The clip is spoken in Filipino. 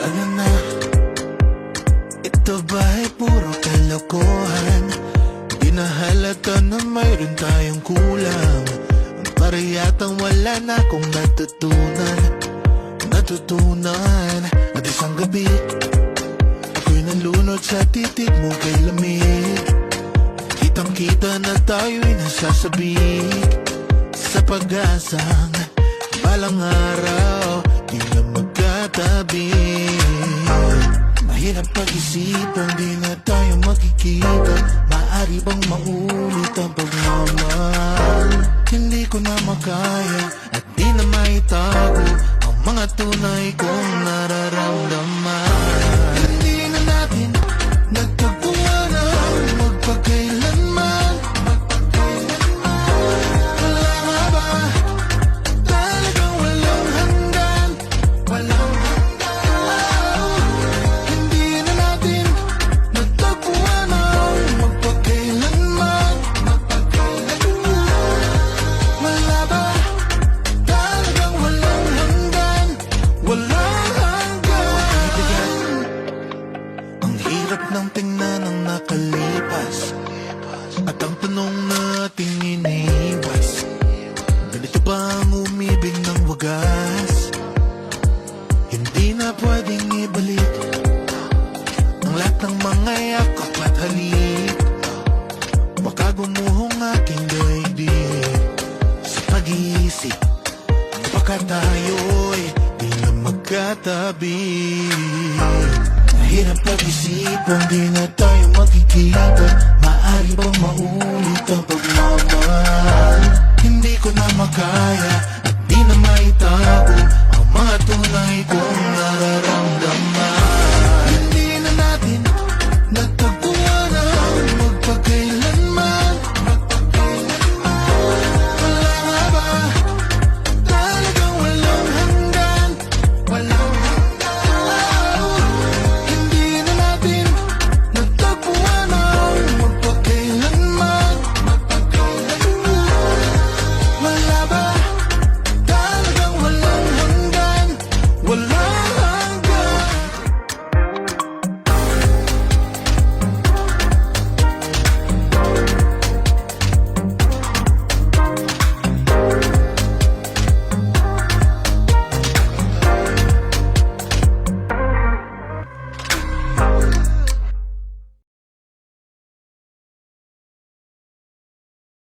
Ano na? Ito ba ay puro kalokohan? Di na halata na mayroon tayong kulang. Para yatang wala na akong natutunan at isang gabi ako'y nalunod sa titig mo kay lamig. Kitang kita na tayo'y nasasabik sa pag-asang balang araw di na magkatabi. Mahirap pag-isipan, di na tayo magkikita. Maaari bang maulit ang pagmamahal? Hindi ko na makaya at di na maitago ang mga tunay kong nararamdaman. Hindi na natin nagtagpuan ang magpakailanman. Wala nga ba talagang walang hanggan? Walang hanggan. Hindi na natin nagtagpuan ang magpakailanman. Wala ba talagang walang hanggan? Walang hanggan. Ang hirap ng tingnan ang nakalipas at ang tanong nating iniwas. Ganito ba ang umibig ng wagas? Hindi na pwedeng ibalik ang lahat ng mga yakap at halik. Baka gumuhong aking daigdig sa pag-iisip. Baka tayo'y di na magkatabi. Mahirap pag-isipan, di na tayo magkikita. Maaari bang maulit ang pagmamahal? Hindi ko na makaya at di na maitago ang mga tunay ko